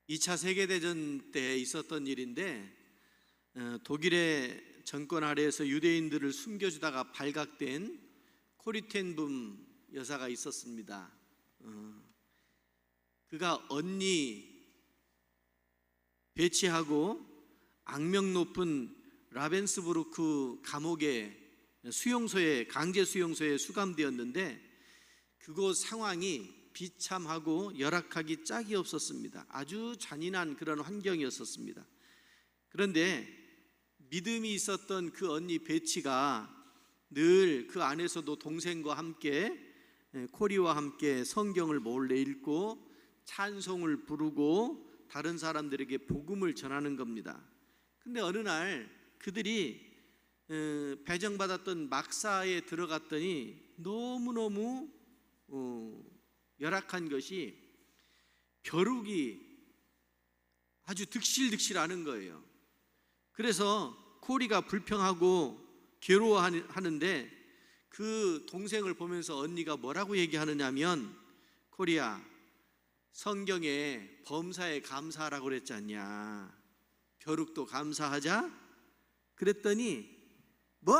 2차 세계대전 때 있었던 일인데 독일의 정권 아래에서 유대인들을 숨겨주다가 발각된 코리텐붐 여사가 있었습니다. 그가 언니 배치하고 악명 높은 라벤스부르크 감옥의 수용소에, 강제 수용소에 수감되었는데 그곳 상황이 비참하고 열악하기 짝이 없었습니다. 아주 잔인한 그런 환경이었었습니다. 그런데 믿음이 있었던 그 언니 베치가 늘 그 안에서도 동생과 함께 코리와 함께 성경을 몰래 읽고 찬송을 부르고 다른 사람들에게 복음을 전하는 겁니다. 근데 어느 날 그들이 배정받았던 막사에 들어갔더니 너무너무 열악한 것이 벼룩이 아주 득실득실하는 거예요. 그래서 코리가 불평하고 괴로워하는데 그 동생을 보면서 언니가 뭐라고 얘기하느냐면, 코리야, 성경에 범사에 감사하라고 그랬지 않냐, 벼룩도 감사하자? 그랬더니 뭐?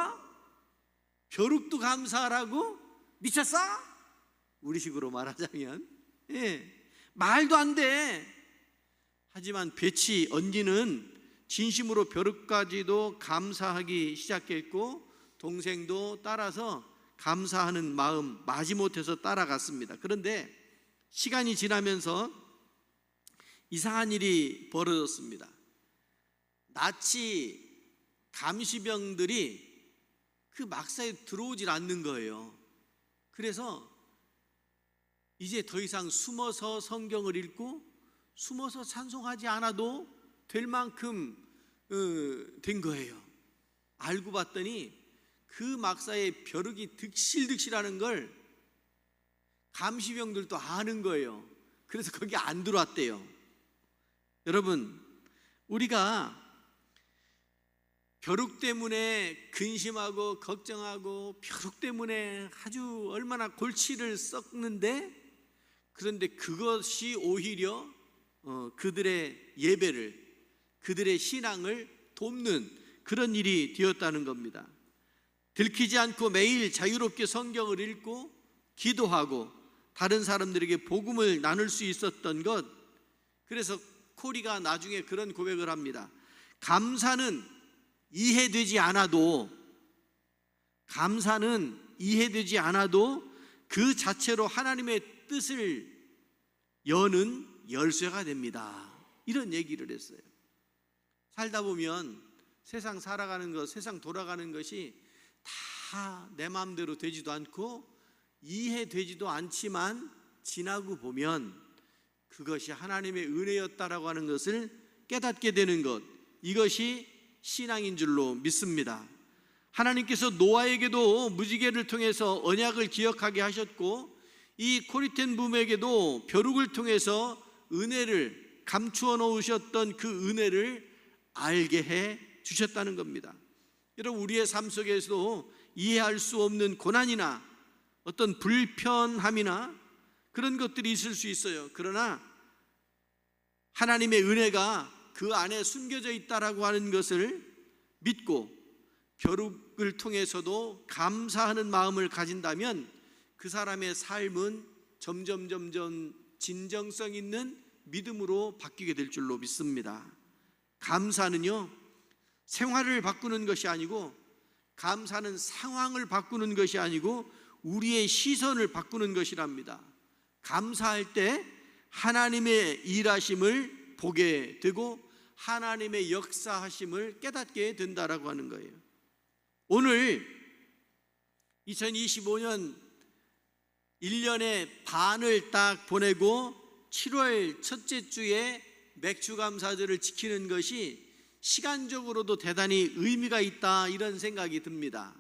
벼룩도 감사하라고? 미쳤어? 우리식으로 말하자면 말도 안 돼. 하지만 베치 언니는 진심으로 벼룩까지도 감사하기 시작했고 동생도 따라서 감사하는 마음 마지못해서 따라갔습니다. 그런데 시간이 지나면서 이상한 일이 벌어졌습니다. 나치 감시병들이 그 막사에 들어오질 않는 거예요. 그래서 이제 더 이상 숨어서 성경을 읽고 숨어서 찬송하지 않아도 될 만큼 된 거예요. 알고 봤더니 그 막사에 벼룩이 득실득실하는 걸 감시병들도 아는 거예요. 그래서 거기 안 들어왔대요. 여러분, 우리가 벼룩 때문에 근심하고 걱정하고 벼룩 때문에 아주 얼마나 골치를 썩는데, 그런데 그것이 오히려 그들의 예배를, 그들의 신앙을 돕는 그런 일이 되었다는 겁니다. 들키지 않고 매일 자유롭게 성경을 읽고 기도하고 다른 사람들에게 복음을 나눌 수 있었던 것. 그래서 코리가 나중에 그런 고백을 합니다. 감사는 이해되지 않아도 그 자체로 하나님의 뜻을 여는 열쇠가 됩니다. 이런 얘기를 했어요. 살다 보면 세상 살아가는 것, 세상 돌아가는 것이 다 내 마음대로 되지도 않고 이해되지도 않지만 지나고 보면 그것이 하나님의 은혜였다라고 하는 것을 깨닫게 되는 것, 이것이 신앙인 줄로 믿습니다. 하나님께서 노아에게도 무지개를 통해서 언약을 기억하게 하셨고 이 코리텐붐에게도 벼룩을 통해서 은혜를 감추어 놓으셨던 그 은혜를 알게 해 주셨다는 겁니다. 여러분, 우리의 삶 속에서도 이해할 수 없는 고난이나 어떤 불편함이나 그런 것들이 있을 수 있어요. 그러나 하나님의 은혜가 그 안에 숨겨져 있다라고 하는 것을 믿고 벼룩을 통해서도 감사하는 마음을 가진다면 그 사람의 삶은 점점 진정성 있는 믿음으로 바뀌게 될 줄로 믿습니다. 감사는요, 생활을 바꾸는 것이 아니고, 감사는 상황을 바꾸는 것이 아니고 우리의 시선을 바꾸는 것이랍니다. 감사할 때 하나님의 일하심을 보게 되고 하나님의 역사하심을 깨닫게 된다라고 하는 거예요. 오늘 2025년 1년의 반을 딱 보내고 7월 첫째 주에 맥주감사절을 지키는 것이 시간적으로도 대단히 의미가 있다, 이런 생각이 듭니다.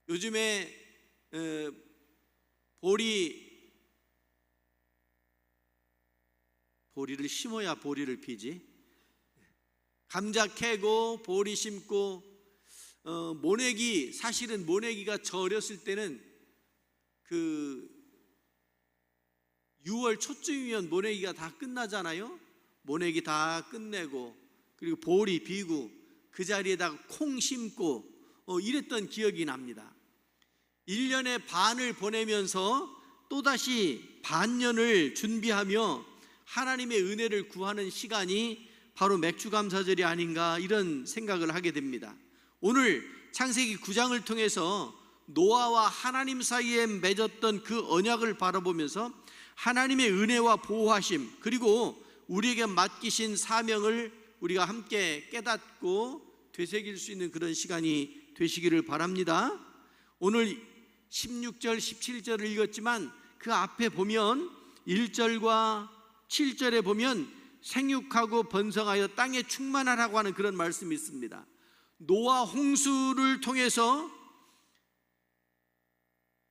요즘에 보리를 심어야 보리를 피지. 감자 캐고 보리 심고 모내기, 사실은 모내기가 저 어렸을 때는 그 6월 초쯤이면 모내기가 다 끝나잖아요. 모내기 다 끝내고 그리고 보리 비고 그 자리에다가 콩 심고 이랬던 기억이 납니다. 1년의 반을 보내면서 또다시 반년을 준비하며 하나님의 은혜를 구하는 시간이 바로 맥주감사절이 아닌가 이런 생각을 하게 됩니다. 오늘 창세기 9장을 통해서 노아와 하나님 사이에 맺었던 그 언약을 바라보면서 하나님의 은혜와 보호하심 그리고 우리에게 맡기신 사명을 우리가 함께 깨닫고 되새길 수 있는 그런 시간이 되시기를 바랍니다. 오늘 16절 17절을 읽었지만 그 앞에 보면 1절과 7절에 보면 생육하고 번성하여 땅에 충만하라고 하는 그런 말씀이 있습니다. 노아 홍수를 통해서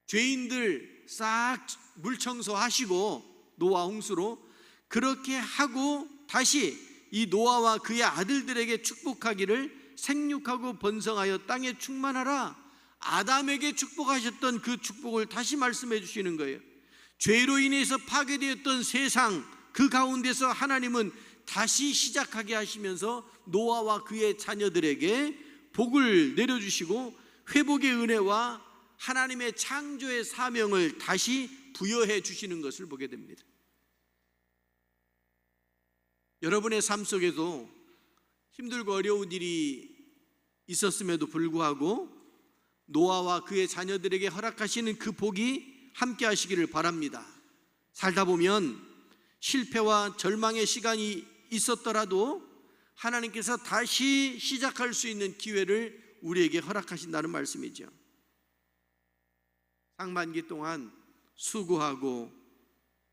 죄인들 싹 물청소하시고 노아 홍수로 그렇게 하고 다시 이 노아와 그의 아들들에게 축복하기를 생육하고 번성하여 땅에 충만하라. 아담에게 축복하셨던 그 축복을 다시 말씀해 주시는 거예요. 죄로 인해서 파괴되었던 세상 그 가운데서 하나님은 다시 시작하게 하시면서 노아와 그의 자녀들에게 복을 내려주시고 회복의 은혜와 하나님의 창조의 사명을 다시 부여해 주시는 것을 보게 됩니다. 여러분의 삶 속에도 힘들고 어려운 일이 있었음에도 불구하고 노아와 그의 자녀들에게 허락하시는 그 복이 함께 하시기를 바랍니다. 살다 보면 실패와 절망의 시간이 있었더라도 하나님께서 다시 시작할 수 있는 기회를 우리에게 허락하신다는 말씀이죠. 상반기 동안 수고하고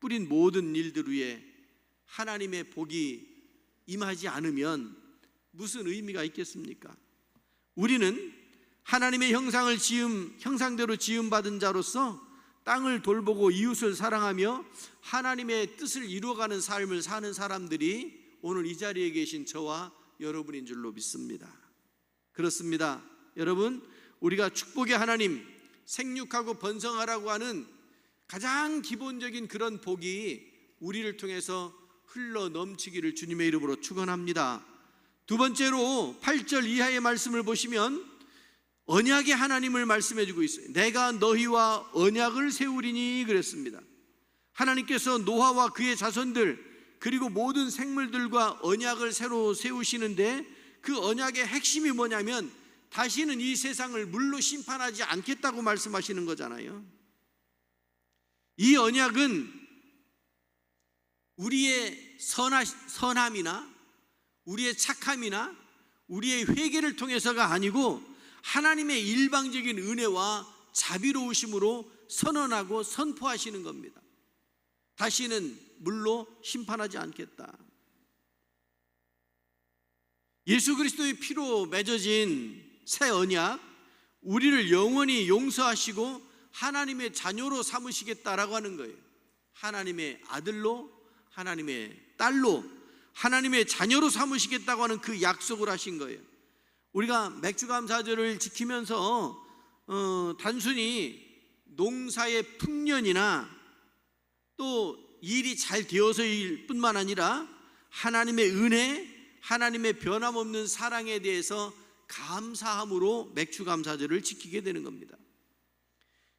뿌린 모든 일들 위에 하나님의 복이 임하지 않으면 무슨 의미가 있겠습니까? 우리는 하나님의 형상대로 지음받은 자로서 땅을 돌보고 이웃을 사랑하며 하나님의 뜻을 이루어가는 삶을 사는 사람들이 오늘 이 자리에 계신 저와 여러분인 줄로 믿습니다. 그렇습니다. 여러분, 우리가 축복의 하나님, 생육하고 번성하라고 하는 가장 기본적인 그런 복이 우리를 통해서 흘러 넘치기를 주님의 이름으로 축원합니다. 두 번째로 8절 이하의 말씀을 보시면 언약의 하나님을 말씀해 주고 있어요. 내가 너희와 언약을 세우리니 그랬습니다. 하나님께서 노아와 그의 자손들 그리고 모든 생물들과 언약을 새로 세우시는데 그 언약의 핵심이 뭐냐면 다시는 이 세상을 물로 심판하지 않겠다고 말씀하시는 거잖아요. 이 언약은 우리의 선함이나 우리의 착함이나 우리의 회개를 통해서가 아니고 하나님의 일방적인 은혜와 자비로우심으로 선언하고 선포하시는 겁니다. 다시는 물로 심판하지 않겠다. 예수 그리스도의 피로 맺어진 새 언약, 우리를 영원히 용서하시고 하나님의 자녀로 삼으시겠다라고 하는 거예요. 하나님의 아들로, 하나님의 딸로, 하나님의 자녀로 삼으시겠다고 하는 그 약속을 하신 거예요. 우리가 맥주감사절을 지키면서 단순히 농사의 풍년이나 또 일이 잘 되어서일 뿐만 아니라 하나님의 은혜, 하나님의 변함없는 사랑에 대해서 감사함으로 맥주감사절을 지키게 되는 겁니다.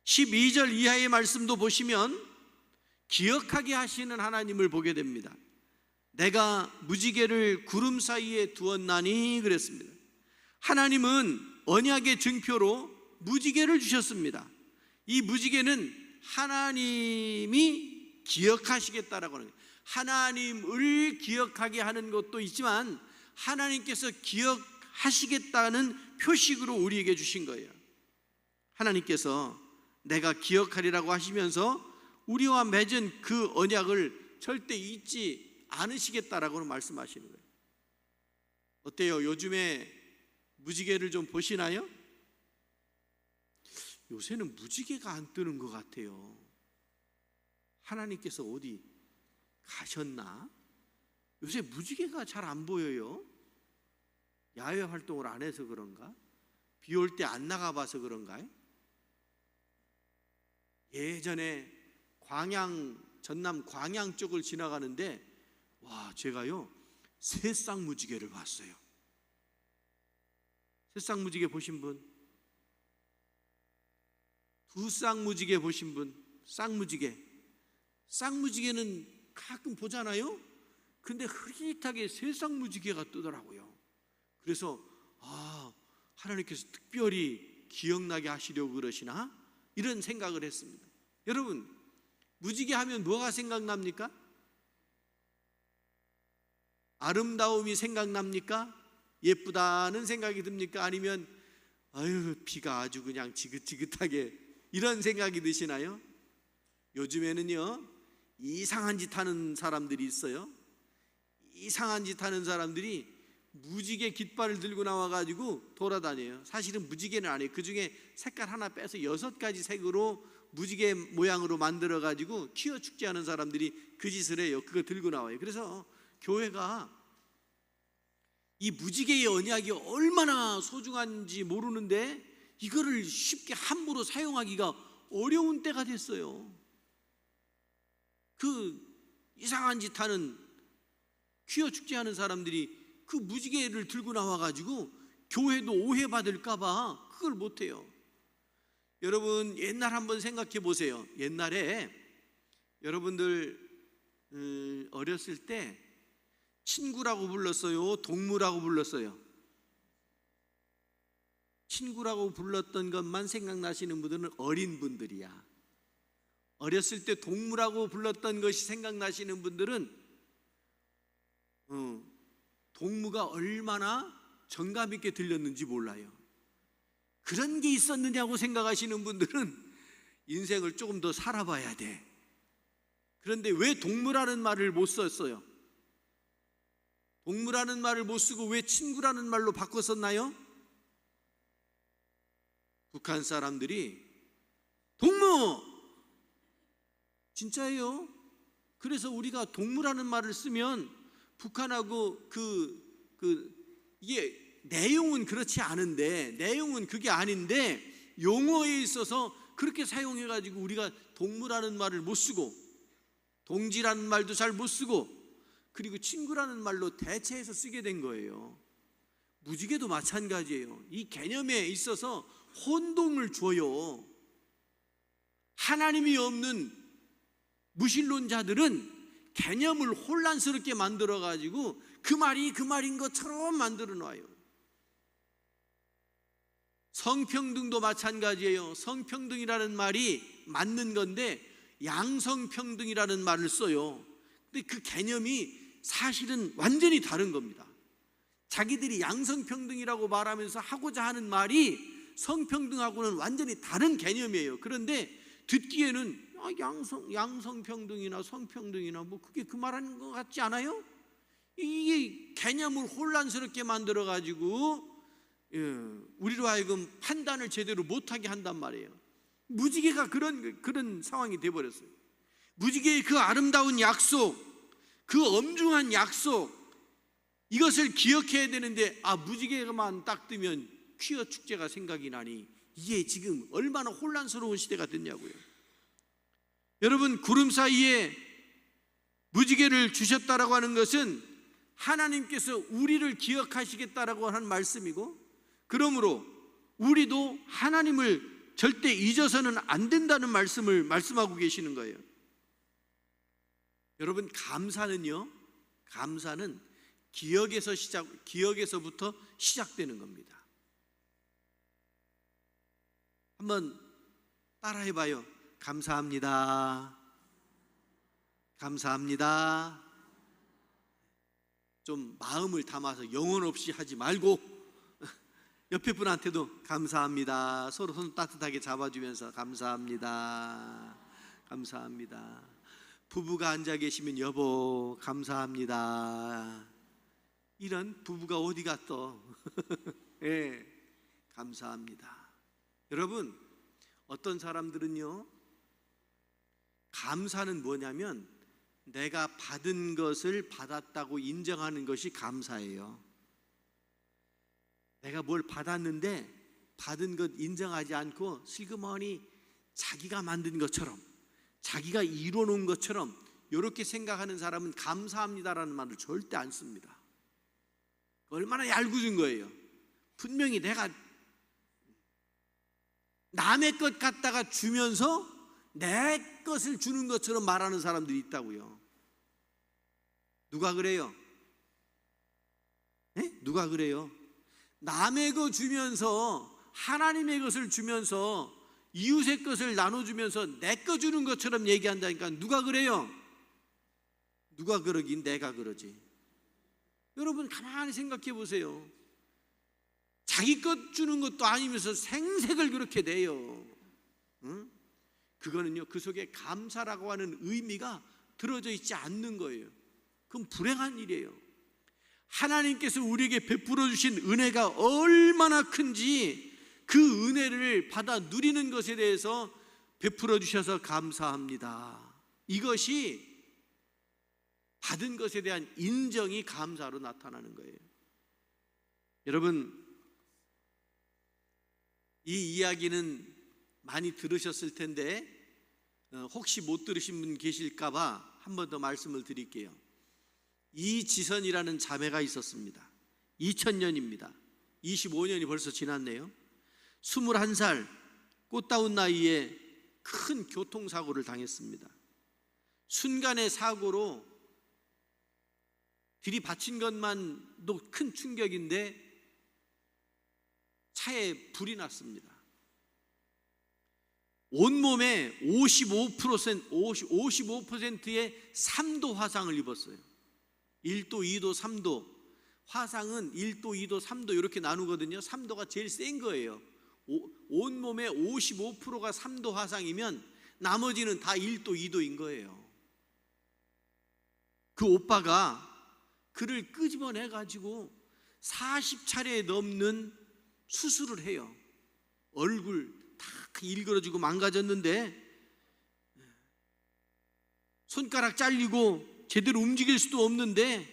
12절 이하의 말씀도 보시면 기억하게 하시는 하나님을 보게 됩니다. 내가 무지개를 구름 사이에 두었나니 그랬습니다. 하나님은 언약의 증표로 무지개를 주셨습니다. 이 무지개는 하나님이 기억하시겠다라고 하는 거예요. 하나님을 기억하게 하는 것도 있지만 하나님께서 기억하시겠다는 표식으로 우리에게 주신 거예요. 하나님께서 내가 기억하리라고 하시면서 우리와 맺은 그 언약을 절대 잊지 않으시겠다라고 말씀하시는 거예요. 어때요? 요즘에 무지개를 좀 보시나요? 요새는 무지개가 안 뜨는 것 같아요. 하나님께서 어디 가셨나? 요새 무지개가 잘 안 보여요. 야외 활동을 안 해서 그런가? 비 올 때 안 나가봐서 그런가요? 예전에 전남 광양 쪽을 지나가는데 제가요 새쌍무지개를 봤어요. 새쌍무지개 보신 분? 두 쌍무지개 보신 분? 쌍무지개. 쌍무지개는 가끔 보잖아요. 근데 흐릿하게 새쌍무지개가 뜨더라고요. 그래서 하나님께서 특별히 기억나게 하시려고 그러시나? 이런 생각을 했습니다. 여러분, 무지개 하면 뭐가 생각납니까? 아름다움이 생각납니까? 예쁘다는 생각이 듭니까? 아니면 비가 아주 그냥 지긋지긋하게 이런 생각이 드시나요? 요즘에는요 이상한 짓 하는 사람들이 있어요. 이상한 짓 하는 사람들이 무지개 깃발을 들고 나와가지고 돌아다녀요. 사실은 무지개는 아니에요. 그 중에 색깔 하나 빼서 6가지 색으로 무지개 모양으로 만들어가지고 퀴어 축제하는 사람들이 그 짓을 해요. 그거 들고 나와요. 그래서 교회가 이 무지개의 언약이 얼마나 소중한지 모르는데 이거를 쉽게 함부로 사용하기가 어려운 때가 됐어요. 그 이상한 짓 하는 퀴어 축제하는 사람들이 그 무지개를 들고 나와가지고 교회도 오해받을까봐 그걸 못해요. 여러분, 옛날 한번 생각해 보세요. 옛날에 여러분들 어렸을 때 친구라고 불렀어요? 동무라고 불렀어요? 친구라고 불렀던 것만 생각나시는 분들은 어린 분들이야. 어렸을 때 동무라고 불렀던 것이 생각나시는 분들은 동무가 얼마나 정감 있게 들렸는지 몰라요. 그런 게 있었느냐고 생각하시는 분들은 인생을 조금 더 살아봐야 돼. 그런데 왜 동무라는 말을 못 썼어요? 동무라는 말을 못 쓰고 왜 친구라는 말로 바꿨었나요? 북한 사람들이 동무! 진짜예요. 그래서 우리가 동무라는 말을 쓰면 북한하고 이게 내용은 그렇지 않은데, 내용은 그게 아닌데 용어에 있어서 그렇게 사용해가지고 우리가 동무라는 말을 못 쓰고 동지라는 말도 잘 못 쓰고 그리고 친구라는 말로 대체해서 쓰게 된 거예요. 무지개도 마찬가지예요. 이 개념에 있어서 혼동을 줘요. 하나님이 없는 무신론자들은 개념을 혼란스럽게 만들어가지고 그 말이 그 말인 것처럼 만들어 놔요. 성평등도 마찬가지예요. 성평등이라는 말이 맞는 건데 양성평등이라는 말을 써요. 근데 그 개념이 사실은 완전히 다른 겁니다. 자기들이 양성평등이라고 말하면서 하고자 하는 말이 성평등하고는 완전히 다른 개념이에요. 그런데 듣기에는 양성평등이나 성평등이나 뭐 그게 그 말하는 것 같지 않아요? 이게 개념을 혼란스럽게 만들어가지고 우리로 하여금 판단을 제대로 못하게 한단 말이에요. 무지개가 그런 상황이 돼버렸어요. 무지개의 그 아름다운 약속, 그 엄중한 약속, 이것을 기억해야 되는데 무지개만 딱 뜨면 퀴어 축제가 생각이 나니 이게 지금 얼마나 혼란스러운 시대가 됐냐고요. 여러분, 구름 사이에 무지개를 주셨다라고 하는 것은 하나님께서 우리를 기억하시겠다라고 하는 말씀이고, 그러므로 우리도 하나님을 절대 잊어서는 안 된다는 말씀을 말씀하고 계시는 거예요. 여러분, 감사는 기억에서부터 시작되는 겁니다. 한번 따라해봐요. 감사합니다. 감사합니다. 좀 마음을 담아서 영혼 없이 하지 말고 옆에 분한테도 감사합니다. 서로 손 따뜻하게 잡아주면서 감사합니다. 감사합니다. 부부가 앉아 계시면 여보 감사합니다. 이런 부부가 어디 갔어? 예, 감사합니다. 여러분, 어떤 사람들은요, 감사는 뭐냐면 내가 받은 것을 받았다고 인정하는 것이 감사예요. 내가 뭘 받았는데 받은 것 인정하지 않고 슬그머니 자기가 만든 것처럼, 자기가 이뤄놓은 것처럼 이렇게 생각하는 사람은 감사합니다라는 말을 절대 안 씁니다. 얼마나 얄궂은 거예요. 분명히 내가 남의 것 갖다가 주면서 내 것을 주는 것처럼 말하는 사람들이 있다고요. 누가 그래요? 네? 누가 그래요? 남의 것 주면서, 하나님의 것을 주면서, 이웃의 것을 나눠주면서 내 것 주는 것처럼 얘기한다니까. 누가 그래요? 누가 그러긴 내가 그러지. 여러분 가만히 생각해 보세요. 자기 것 주는 것도 아니면서 생색을 그렇게 내요. 응? 그거는요, 그 속에 감사라고 하는 의미가 들어져 있지 않는 거예요. 그건 불행한 일이에요. 하나님께서 우리에게 베풀어 주신 은혜가 얼마나 큰지 그 은혜를 받아 누리는 것에 대해서 베풀어 주셔서 감사합니다. 이것이 받은 것에 대한 인정이 감사로 나타나는 거예요. 여러분, 이 이야기는 많이 들으셨을 텐데 혹시 못 들으신 분 계실까 봐 한 번 더 말씀을 드릴게요. 이지선이라는 자매가 있었습니다. 2000년입니다. 25년이 벌써 지났네요. 21살 꽃다운 나이에 큰 교통사고를 당했습니다. 순간의 사고로 들이받친 것만도 큰 충격인데 차에 불이 났습니다. 온몸에 55%의 3도 화상을 입었어요. 1도, 2도, 3도. 화상은 1도, 2도, 3도 이렇게 나누거든요. 3도가 제일 센 거예요. 온몸의 55%가 3도 화상이면 나머지는 다 1도, 2도인 거예요. 그 오빠가 그를 끄집어내가지고 40차례 넘는 수술을 해요. 얼굴 다 일그러지고 망가졌는데 손가락 잘리고 제대로 움직일 수도 없는데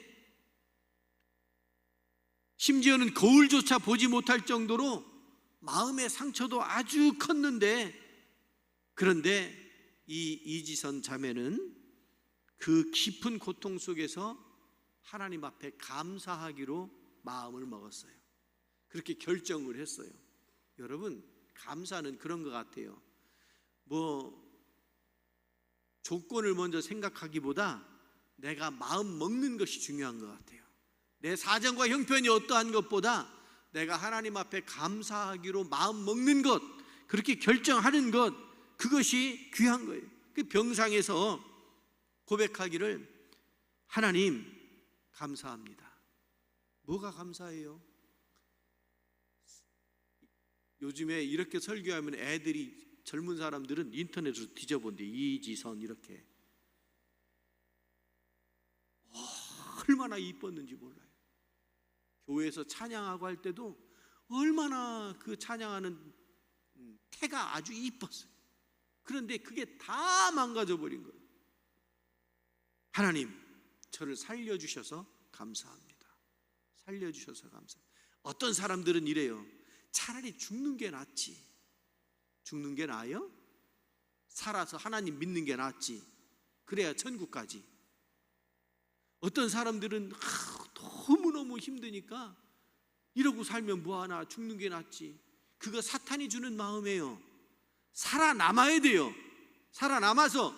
심지어는 거울조차 보지 못할 정도로 마음의 상처도 아주 컸는데, 그런데 이 이지선 자매는 그 깊은 고통 속에서 하나님 앞에 감사하기로 마음을 먹었어요. 그렇게 결정을 했어요. 여러분, 감사는 그런 것 같아요. 조건을 먼저 생각하기보다 내가 마음 먹는 것이 중요한 것 같아요. 내 사정과 형편이 어떠한 것보다 내가 하나님 앞에 감사하기로 마음 먹는 것, 그렇게 결정하는 것, 그것이 귀한 거예요. 그 병상에서 고백하기를, 하나님 감사합니다. 뭐가 감사해요? 요즘에 이렇게 설교하면 애들이, 젊은 사람들은 인터넷으로 뒤져본대. 이지선 이렇게 얼마나 이뻤는지 몰라요. 교회에서 찬양하고 할 때도 얼마나 그 찬양하는 태가 아주 이뻤어요. 그런데 그게 다 망가져 버린 거예요. 하나님, 저를 살려주셔서 감사합니다. 살려주셔서 감사합니다. 어떤 사람들은 이래요. 차라리 죽는 게 낫지. 죽는 게 나아요? 살아서 하나님 믿는 게 낫지. 그래야 천국 가지. 어떤 사람들은 너무너무 힘드니까 이러고 살면 뭐하나, 죽는 게 낫지. 그거 사탄이 주는 마음이에요. 살아남아야 돼요. 살아남아서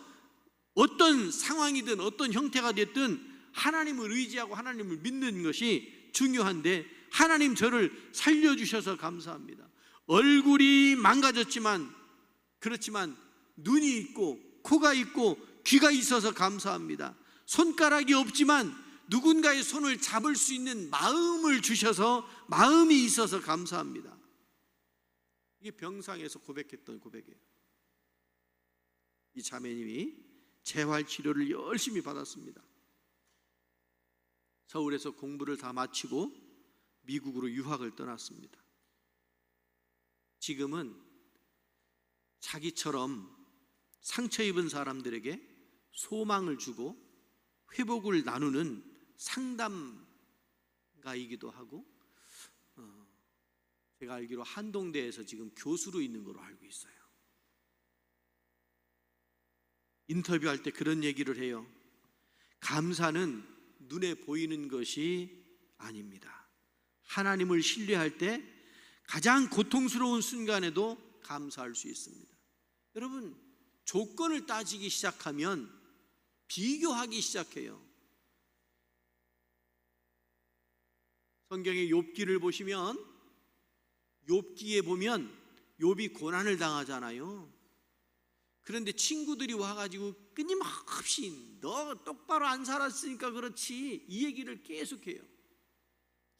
어떤 상황이든 어떤 형태가 됐든 하나님을 의지하고 하나님을 믿는 것이 중요한데, 하나님 저를 살려주셔서 감사합니다. 얼굴이 망가졌지만, 그렇지만 눈이 있고 코가 있고 귀가 있어서 감사합니다. 손가락이 없지만 누군가의 손을 잡을 수 있는 마음을 주셔서, 마음이 있어서 감사합니다. 이게 병상에서 고백했던 고백이에요. 이 자매님이 재활치료를 열심히 받았습니다. 서울에서 공부를 다 마치고 미국으로 유학을 떠났습니다. 지금은 자기처럼 상처 입은 사람들에게 소망을 주고 회복을 나누는 상담가이기도 하고, 제가 알기로 한동대에서 지금 교수로 있는 걸로 알고 있어요. 인터뷰할 때 그런 얘기를 해요. 감사는 눈에 보이는 것이 아닙니다. 하나님을 신뢰할 때 가장 고통스러운 순간에도 감사할 수 있습니다. 여러분, 조건을 따지기 시작하면 비교하기 시작해요. 성경의 욥기를 보시면 욥기에 보면 욥이 고난을 당하잖아요. 그런데 친구들이 와가지고 끊임없이 너 똑바로 안 살았으니까 그렇지 이 얘기를 계속해요.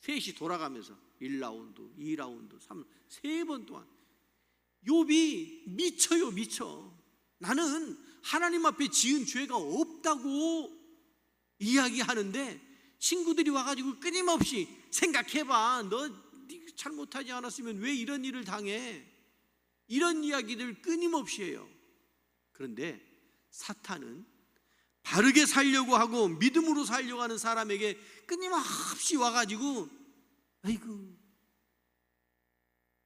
셋이 돌아가면서 1라운드, 2라운드, 3, 3번 동안 욥이 미쳐요. 미쳐. 나는 하나님 앞에 지은 죄가 없다고 이야기하는데 친구들이 와가지고 끊임없이 생각해봐, 너 잘못하지 않았으면 왜 이런 일을 당해, 이런 이야기들 끊임없이 해요. 그런데 사탄은 바르게 살려고 하고 믿음으로 살려고 하는 사람에게 끊임없이 와가지고 아이고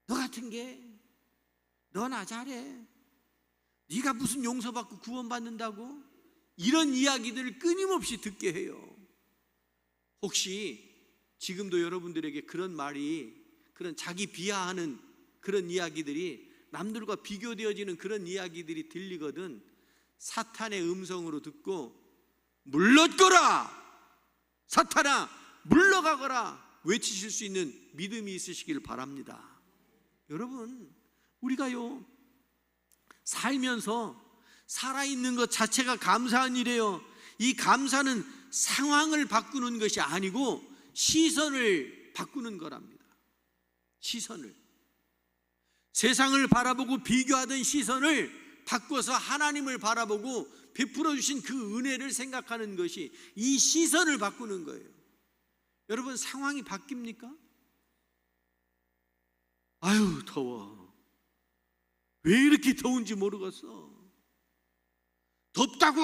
너 같은 게 너나 잘해, 네가 무슨 용서받고 구원받는다고, 이런 이야기들을 끊임없이 듣게 해요. 혹시 지금도 여러분들에게 그런 말이, 그런 자기 비하하는 그런 이야기들이, 남들과 비교되어지는 그런 이야기들이 들리거든 사탄의 음성으로 듣고 물러거라, 사탄아 물러가거라 외치실 수 있는 믿음이 있으시길 바랍니다. 여러분, 우리가요 살면서 살아있는 것 자체가 감사한 일이에요. 이 감사는 상황을 바꾸는 것이 아니고 시선을 바꾸는 거랍니다. 시선을, 세상을 바라보고 비교하던 시선을 바꿔서 하나님을 바라보고 베풀어 주신 그 은혜를 생각하는 것이 이 시선을 바꾸는 거예요. 여러분, 상황이 바뀝니까? 아유 더워, 왜 이렇게 더운지 모르겠어. 덥다고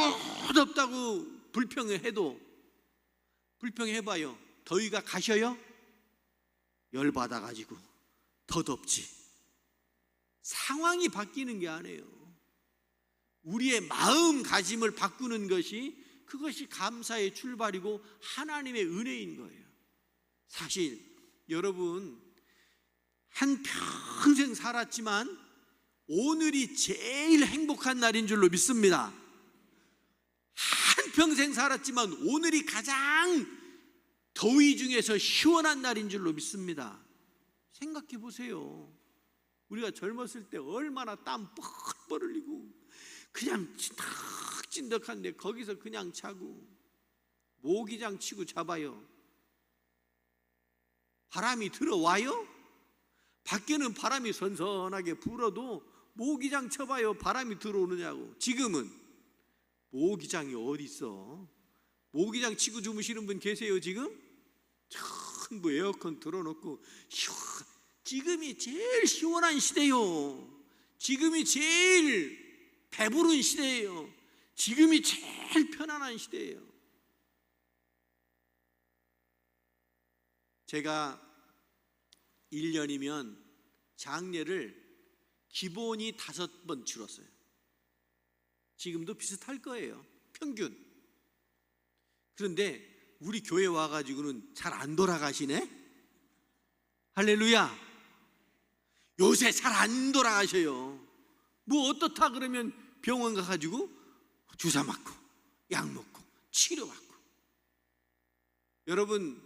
불평해도, 불평해봐요, 더위가 가셔요? 열받아가지고 더 덥지. 상황이 바뀌는 게 아니에요. 우리의 마음가짐을 바꾸는 것이, 그것이 감사의 출발이고 하나님의 은혜인 거예요. 사실 여러분, 한평생 살았지만 오늘이 제일 행복한 날인 줄로 믿습니다. 한평생 살았지만 오늘이 가장 더위 중에서 시원한 날인 줄로 믿습니다. 생각해 보세요. 우리가 젊었을 때 얼마나 땀 뻘뻘 흘리고 그냥 찐득찐득한데 거기서 그냥 자고 모기장 치고 잡아요. 바람이 들어와요? 밖에는 바람이 선선하게 불어도 모기장 쳐봐요, 바람이 들어오느냐고. 지금은 모기장이 어디 있어? 모기장 치고 주무시는 분 계세요? 지금? 전부 에어컨 틀어놓고 지금이 제일 시원한 시대요. 지금이 제일 배부른 시대예요. 지금이 제일 편안한 시대예요. 제가 1년이면 장례를 기본이 5번 치렀어요. 지금도 비슷할 거예요, 평균. 그런데 우리 교회 와가지고는 잘 안 돌아가시네? 할렐루야. 요새 잘 안 돌아가셔요. 뭐 어떻다 그러면 병원 가가지고 주사 맞고 약 먹고 치료받고. 여러분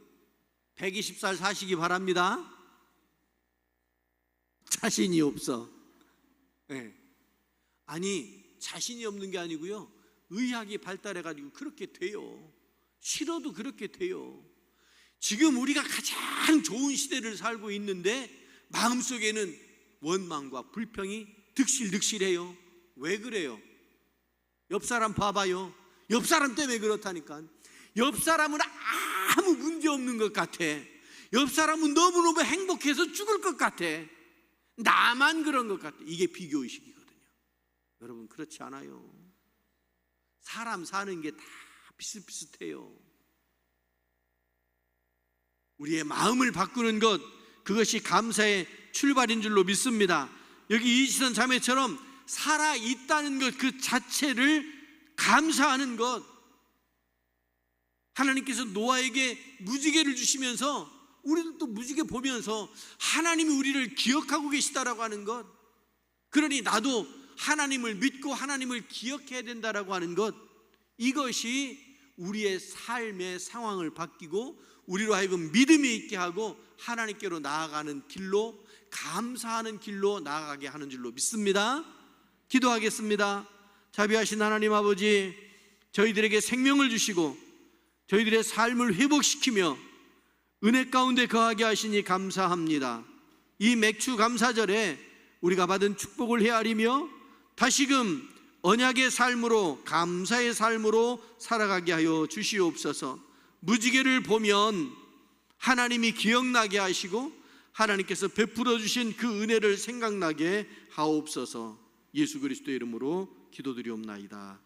120살 사시기 바랍니다. 자신이 없어. 네. 아니, 자신이 없는 게 아니고요, 의학이 발달해가지고 그렇게 돼요. 싫어도 그렇게 돼요. 지금 우리가 가장 좋은 시대를 살고 있는데 마음속에는 원망과 불평이 득실득실해요. 왜 그래요? 옆 사람 봐봐요. 옆 사람 때문에 그렇다니까. 옆 사람은 아무 문제 없는 것 같아. 옆 사람은 너무너무 행복해서 죽을 것 같아. 나만 그런 것 같아. 이게 비교의식이거든요. 여러분, 그렇지 않아요. 사람 사는 게 다 비슷비슷해요. 우리의 마음을 바꾸는 것, 그것이 감사의 출발인 줄로 믿습니다. 여기 이지선 자매처럼 살아있다는 것 그 자체를 감사하는 것, 하나님께서 노아에게 무지개를 주시면서 우리도 또 무지개 보면서 하나님이 우리를 기억하고 계시다라고 하는 것, 그러니 나도 하나님을 믿고 하나님을 기억해야 된다라고 하는 것, 이것이 우리의 삶의 상황을 바뀌고 우리로 하여금 믿음이 있게 하고 하나님께로 나아가는 길로, 감사하는 길로 나아가게 하는 줄로 믿습니다. 기도하겠습니다. 자비하신 하나님 아버지, 저희들에게 생명을 주시고 저희들의 삶을 회복시키며 은혜 가운데 거하게 하시니 감사합니다. 이 맥주 감사절에 우리가 받은 축복을 헤아리며 다시금 언약의 삶으로, 감사의 삶으로 살아가게 하여 주시옵소서. 무지개를 보면 하나님이 기억나게 하시고 하나님께서 베풀어 주신 그 은혜를 생각나게 하옵소서. 예수 그리스도의 이름으로 기도드리옵나이다.